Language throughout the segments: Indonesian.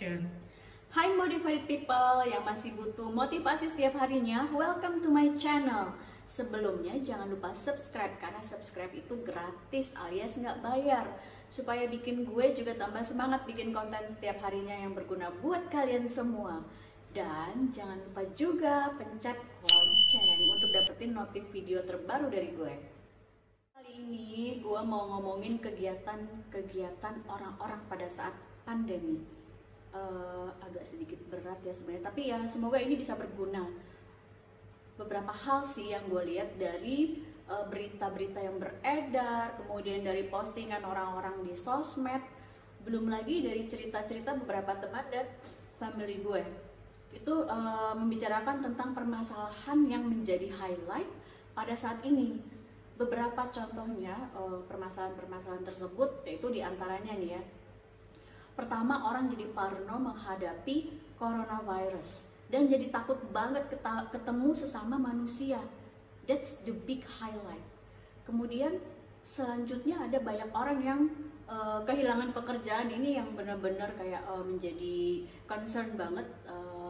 action. Hai motivated people yang masih butuh motivasi setiap harinya, welcome to my channel. Sebelumnya jangan lupa subscribe karena subscribe itu gratis alias nggak bayar, supaya bikin gue juga tambah semangat bikin konten setiap harinya yang berguna buat kalian semua. Dan jangan lupa juga pencet lonceng untuk dapetin notif video terbaru dari gue. Kali ini gue mau ngomongin kegiatan orang-orang pada saat pandemi. Agak sedikit berat ya sebenarnya, tapi ya semoga ini bisa berguna. Beberapa hal sih yang gue lihat dari berita-berita yang beredar, kemudian dari postingan orang-orang di sosmed, belum lagi dari cerita-cerita beberapa teman dan family gue. Itu membicarakan tentang permasalahan yang menjadi highlight pada saat ini. Beberapa contohnya permasalahan-permasalahan tersebut yaitu diantaranya nih ya. Pertama, orang jadi parno menghadapi coronavirus dan jadi takut banget ketemu sesama manusia. That's the big highlight. Kemudian selanjutnya ada banyak orang yang kehilangan pekerjaan. Ini yang benar-benar kayak menjadi concern banget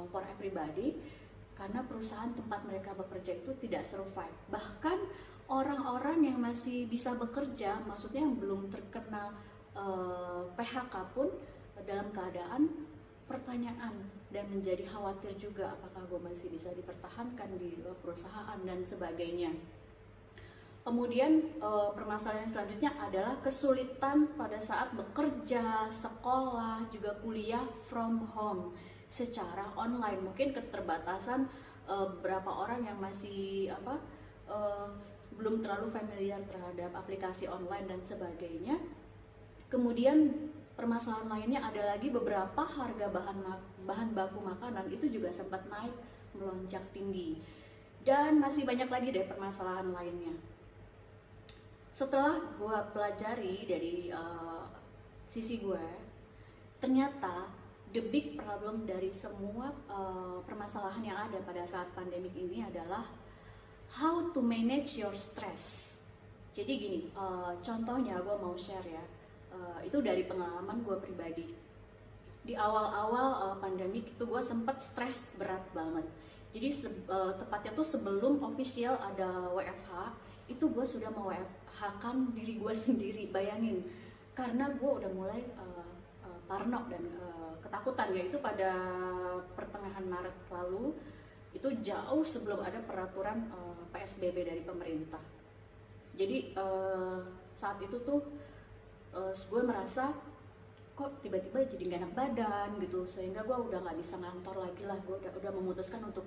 for everybody, karena perusahaan tempat mereka bekerja itu tidak survive. Bahkan orang-orang yang masih bisa bekerja, maksudnya yang belum terkena PHK pun dalam keadaan pertanyaan dan menjadi khawatir juga apakah gue masih bisa dipertahankan di perusahaan dan sebagainya. Kemudian permasalahan selanjutnya adalah kesulitan pada saat bekerja, sekolah, juga kuliah from home secara online. Mungkin keterbatasan beberapa orang yang masih belum terlalu familiar terhadap aplikasi online dan sebagainya. Kemudian permasalahan lainnya ada lagi beberapa harga bahan baku makanan itu juga sempat naik melonjak tinggi, dan masih banyak lagi deh permasalahan lainnya. Setelah gue pelajari dari sisi gue, ternyata the big problem dari semua permasalahan yang ada pada saat pandemik ini adalah how to manage your stress. Jadi gini, contohnya gue mau share ya. Itu dari pengalaman gue pribadi. Di awal-awal pandemik itu gue sempat stres berat banget. Jadi tepatnya tuh sebelum official ada WFH, itu gue sudah mau WFH-kan diri gue sendiri. Bayangin, karena gue udah mulai parno dan ketakutan ya. Itu pada pertengahan Maret lalu, itu jauh sebelum ada peraturan PSBB dari pemerintah. Jadi saat itu tuh gue merasa kok tiba-tiba jadi gak enak badan gitu, sehingga gue udah nggak bisa ngantor lagi lah. Gue udah memutuskan untuk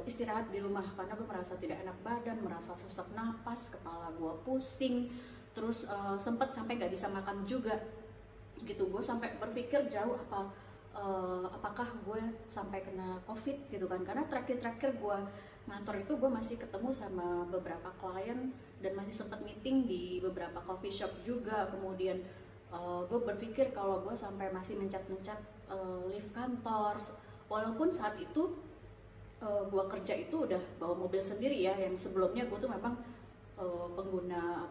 istirahat di rumah karena gue merasa tidak enak badan, merasa sesak napas, kepala gue pusing, terus sempat sampai nggak bisa makan juga gitu. Gue sampai berpikir jauh apakah gue sampai kena COVID gitu kan, karena terakhir gue ngantor itu gue masih ketemu sama beberapa klien dan masih sempat meeting di beberapa coffee shop juga. Kemudian gue berpikir kalau gue sampai masih mencat-mencat lift kantor, walaupun saat itu gue kerja itu udah bawa mobil sendiri ya. Yang sebelumnya gue tuh memang pengguna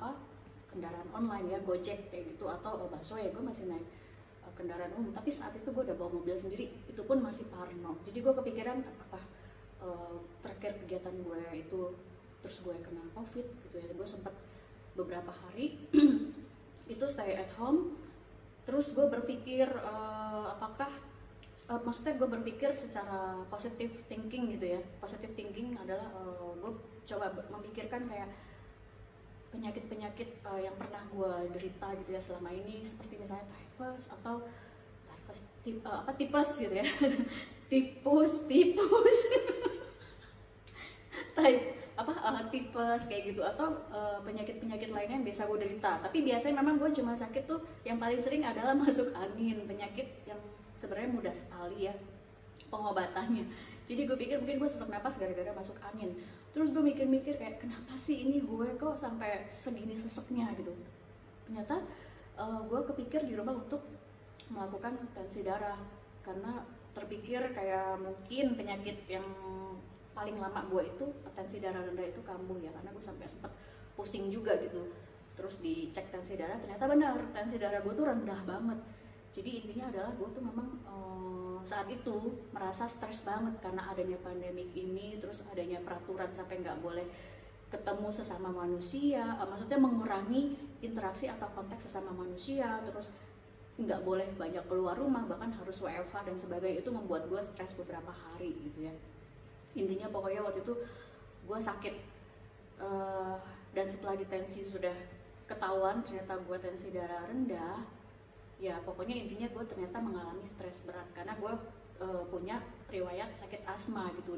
kendaraan online ya, Gojek kayak gitu, atau Busway, gue masih naik kendaraan umum. Tapi saat itu gue udah bawa mobil sendiri, itu pun masih parno. Jadi gue kepikiran apakah terakhir kegiatan gue itu terus gue kena COVID gitu ya. Gue sempat beberapa hari itu stay at home. Terus gue berpikir maksudnya gue berpikir secara positive thinking gitu ya. Positive thinking adalah gue coba memikirkan kayak penyakit-penyakit yang pernah gue derita gitu ya selama ini, seperti misalnya typhus atau tipes gitu ya. tipus tipes kayak gitu, atau penyakit-penyakit lainnya yang biasa gue derita. Tapi biasanya memang gue cuma sakit tuh yang paling sering adalah masuk angin, penyakit yang sebenarnya mudah sekali ya pengobatannya. Jadi gue pikir mungkin gue sesak napas gara-gara masuk angin. Terus gue mikir-mikir kayak kenapa sih ini gue kok sampai segini seseknya gitu. Ternyata gue kepikir di rumah untuk melakukan tensi darah, karena terpikir kayak mungkin penyakit yang paling lama gue itu tensi darah rendah itu kambuh ya, karena gue sampai sempet pusing juga gitu. Terus dicek tensi darah, ternyata benar tensi darah gue tuh rendah banget. Jadi intinya adalah gue tuh memang saat itu merasa stres banget karena adanya pandemik ini, terus adanya peraturan sampai nggak boleh ketemu sesama manusia, maksudnya mengurangi interaksi atau konteks sesama manusia, terus nggak boleh banyak keluar rumah, bahkan harus WFH dan sebagainya. Itu membuat gue stres beberapa hari gitu ya. Intinya pokoknya waktu itu gue sakit, dan setelah ditensi sudah ketahuan ternyata gue tensi darah rendah. Ya pokoknya intinya gue ternyata mengalami stres berat karena gue punya riwayat sakit asma gitu.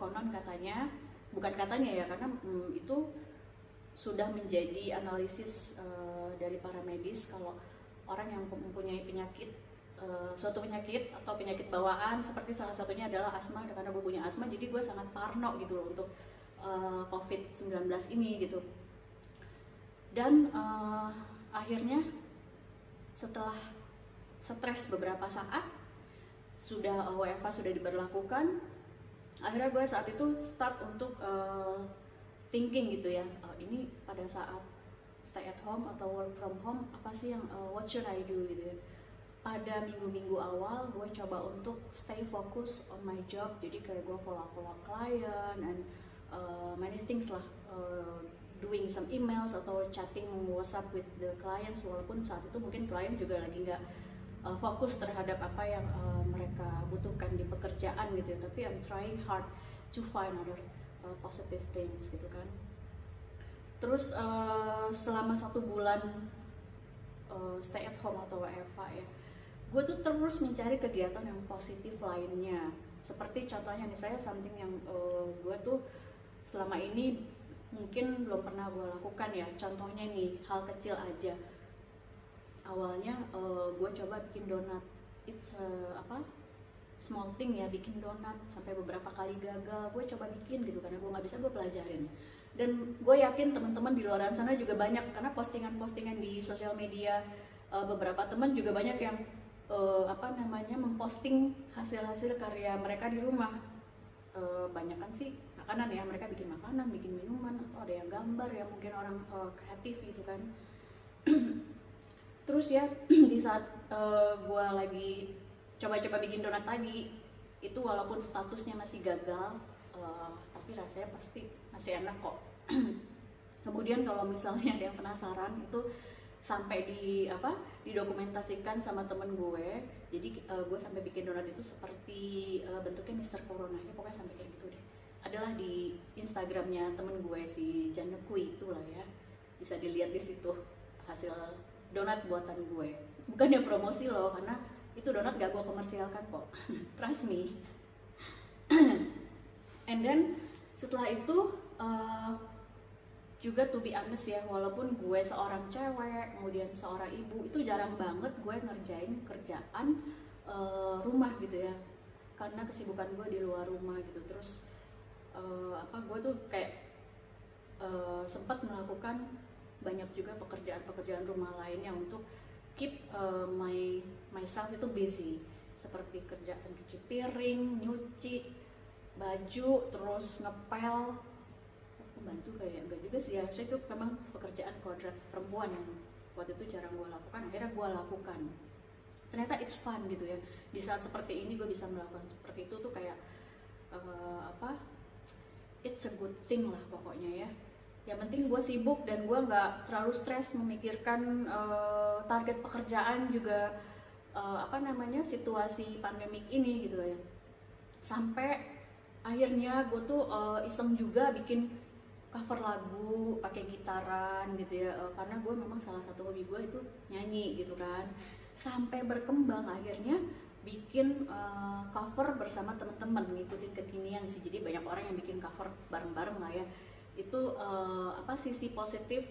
Konon katanya, bukan katanya ya, karena itu sudah menjadi analisis dari para medis kalau orang yang mempunyai penyakit, suatu penyakit atau penyakit bawaan seperti salah satunya adalah asma. Karena gue punya asma, jadi gue sangat parno gitu loh untuk COVID-19 ini gitu. Dan akhirnya setelah stres beberapa saat, sudah WFH sudah diberlakukan, akhirnya gue saat itu start untuk thinking gitu ya, ini pada saat stay at home atau work from home apa sih yang what should I do gitu ya. Pada minggu-minggu awal gue coba untuk stay focus on my job, jadi kayak gue follow client and many things lah, doing some emails atau chatting WhatsApp with the clients, walaupun saat itu mungkin klien juga lagi nggak fokus terhadap apa yang mereka butuhkan di pekerjaan gitu ya, tapi I'm trying hard to find other positive things gitu kan. Terus selama 1 bulan stay at home atau WFH ya, gue tuh terus mencari kegiatan yang positif lainnya. Seperti contohnya misalnya something yang gue tuh selama ini mungkin belum pernah gue lakukan ya. Contohnya nih, hal kecil aja. Awalnya gue coba bikin donat. It's small thing ya, bikin donat. Sampai beberapa kali gagal, gue coba bikin gitu karena gue nggak bisa, gue pelajarin. Dan gue yakin teman-teman di luar sana juga banyak, karena postingan-postingan di sosial media beberapa teman juga banyak yang memposting hasil-hasil karya mereka di rumah. Banyak kan sih makanan ya, mereka bikin makanan, bikin minuman, atau ada yang gambar ya, mungkin orang kreatif gitu kan. Terus ya di saat gue lagi coba-coba bikin donat tadi itu, walaupun statusnya masih gagal, tapi rasanya pasti masih enak kok. Kemudian kalau misalnya ada yang penasaran, itu sampai didokumentasikan sama temen gue. Jadi gue sampai bikin donat itu seperti bentuknya Mr. Corona ya, pokoknya sampai kayak gitu deh. Adalah di Instagramnya temen gue si Janekui itulah ya, bisa dilihat di situ hasil donat buatan gue. Bukannya promosi loh, karena itu donat gak gue komersialkan kok. Trust me. And then setelah itu juga to be honest ya, walaupun gue seorang cewek, kemudian seorang ibu, itu jarang banget gue ngerjain kerjaan rumah gitu ya, karena kesibukan gue di luar rumah gitu. Terus gue tuh kayak sempat melakukan banyak juga pekerjaan-pekerjaan rumah lainnya untuk keep myself itu busy, seperti kerjaan cuci piring, nyuci baju, terus ngepel, bantu kayak enggak juga sih ya. So, itu memang pekerjaan kodrat perempuan yang waktu itu jarang gue lakukan, akhirnya gue lakukan. Ternyata it's fun gitu ya, di saat seperti ini gue bisa melakukan seperti itu tuh kayak it's a good thing lah pokoknya ya. Yang penting gue sibuk dan gue nggak terlalu stres memikirkan target pekerjaan juga, situasi pandemik ini gitu ya. Sampai akhirnya gue tuh iseng juga bikin cover lagu pakai gitaran gitu ya, karena gue memang salah satu hobi gue itu nyanyi gitu kan. Sampai berkembang akhirnya bikin cover bersama teman-teman, ngikutin kekinian sih. Jadi banyak orang yang bikin cover bareng-bareng lah ya. Itu sisi positif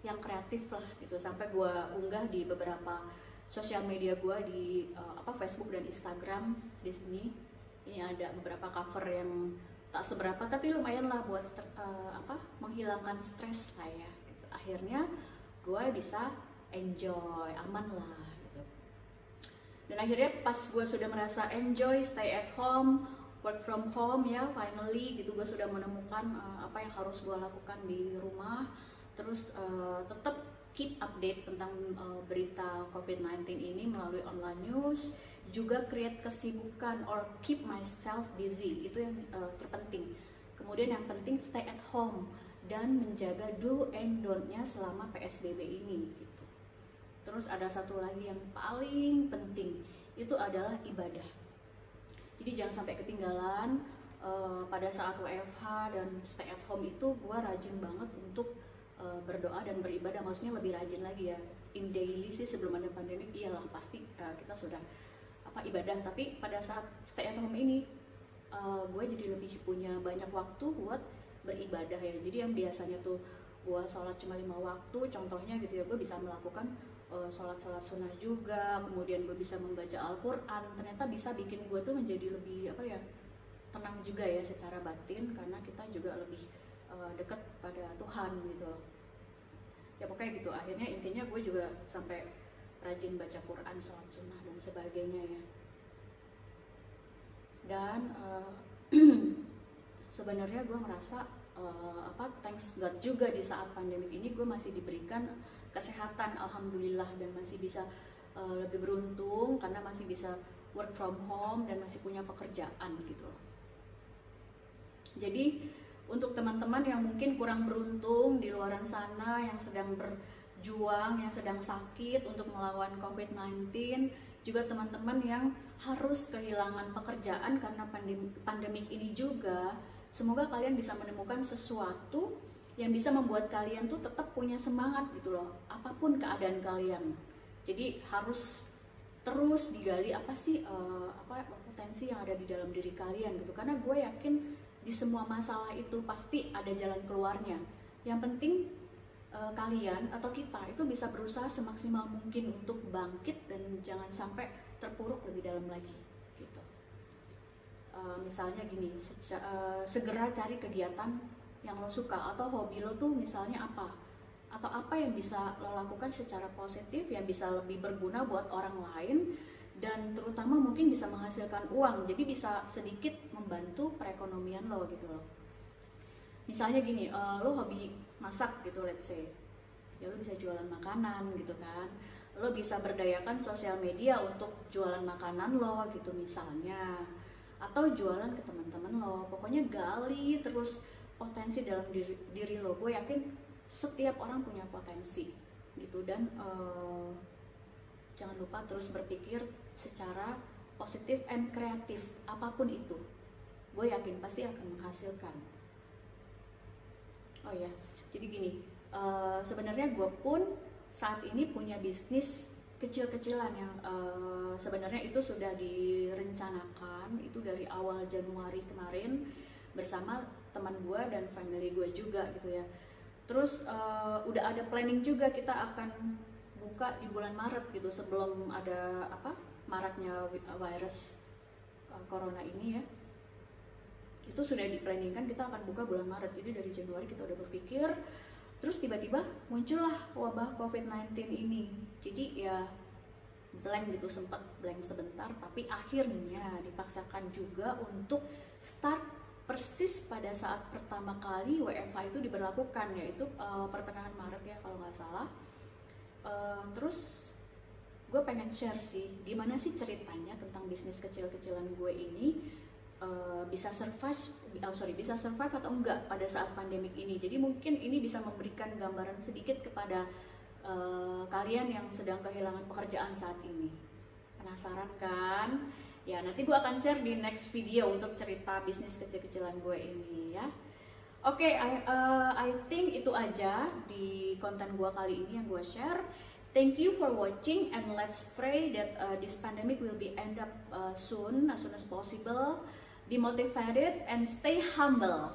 yang kreatif lah gitu. Sampai gue unggah di beberapa sosial media gue di Facebook dan Instagram. Di sini ini ada beberapa cover yang tak seberapa tapi lumayan lah buat menghilangkan stres lah ya gitu. Akhirnya gue bisa enjoy, aman lah gitu. Dan akhirnya pas gue sudah merasa enjoy stay at home, work from home ya, finally gitu, gue sudah menemukan apa yang harus gue lakukan di rumah. Terus tetap keep update tentang berita COVID-19 ini melalui online news, juga create kesibukan or keep myself busy, itu yang terpenting. Kemudian yang penting stay at home dan menjaga do and don't-nya selama PSBB ini gitu. Terus ada satu lagi yang paling penting, itu adalah ibadah. Jadi jangan sampai ketinggalan. Pada saat WFH dan stay at home itu gue rajin banget untuk berdoa dan beribadah, maksudnya lebih rajin lagi ya. In daily sih sebelum ada pandemi iyalah pasti kita sudah ibadah, tapi pada saat stay at home ini gue jadi lebih punya banyak waktu buat beribadah ya. Jadi yang biasanya tuh gue sholat cuma 5 waktu contohnya gitu ya, gue bisa melakukan sholat-sholat sunnah juga, kemudian gue bisa membaca Al-Quran. Ternyata bisa bikin gue tuh menjadi lebih tenang juga ya secara batin, karena kita juga lebih dekat pada Tuhan gitu loh. Ya pokoknya gitu, akhirnya intinya gue juga sampai rajin baca Quran, sholat sunnah dan sebagainya ya. Dan sebenarnya gue ngerasa thanks God juga di saat pandemi ini gue masih diberikan kesehatan, alhamdulillah, dan masih bisa lebih beruntung karena masih bisa work from home dan masih punya pekerjaan gitu loh. Jadi untuk teman-teman yang mungkin kurang beruntung di luaran sana, yang sedang berjuang, yang sedang sakit untuk melawan COVID-19, juga teman-teman yang harus kehilangan pekerjaan karena pandemik ini juga, semoga kalian bisa menemukan sesuatu yang bisa membuat kalian tuh tetap punya semangat gitu loh, apapun keadaan kalian. Jadi harus terus digali apa sih potensi yang ada di dalam diri kalian gitu, karena gue yakin di semua masalah itu pasti ada jalan keluarnya. Yang penting kalian atau kita itu bisa berusaha semaksimal mungkin untuk bangkit dan jangan sampai terpuruk lebih dalam lagi gitu. Misalnya gini, segera cari kegiatan yang lo suka atau hobi lo tuh misalnya apa, atau apa yang bisa lo lakukan secara positif yang bisa lebih berguna buat orang lain dan terutama mungkin bisa menghasilkan uang, jadi bisa sedikit membantu perekonomian lo gitu loh. Misalnya gini, lo hobi masak gitu, let's say, ya lo bisa jualan makanan gitu kan, lo bisa berdayakan sosial media untuk jualan makanan lo gitu misalnya, atau jualan ke teman-teman lo. Pokoknya gali terus potensi dalam diri lo. Gue yakin setiap orang punya potensi gitu, dan jangan lupa terus berpikir secara positif and kreatif, apapun itu gue yakin pasti akan menghasilkan. Oh ya, jadi gini, sebenarnya gue pun saat ini punya bisnis kecil-kecilan yang sebenarnya itu sudah direncanakan itu dari awal Januari kemarin bersama teman gue dan family gue juga gitu ya. Terus udah ada planning juga, kita akan buka di bulan Maret gitu, sebelum ada maraknya virus corona ini ya. Itu sudah diplanningkan, kita akan buka bulan Maret. Jadi dari Januari kita udah berpikir, terus tiba-tiba muncullah wabah COVID-19 ini. Jadi ya blank gitu, sempat blank sebentar, tapi akhirnya dipaksakan juga untuk start persis pada saat pertama kali WFH itu diberlakukan, yaitu pertengahan Maret ya kalau nggak salah. Terus gue pengen share sih gimana sih ceritanya tentang bisnis kecil-kecilan gue ini bisa survive atau enggak pada saat pandemik ini. Jadi mungkin ini bisa memberikan gambaran sedikit kepada kalian yang sedang kehilangan pekerjaan saat ini. Penasaran kan? Ya nanti gue akan share di next video untuk cerita bisnis kecil-kecilan gue ini ya. Oke, I think itu aja di konten gue kali ini yang gue share. Thank you for watching and let's pray that this pandemic will be end up soon, as soon as possible. Be motivated and stay humble.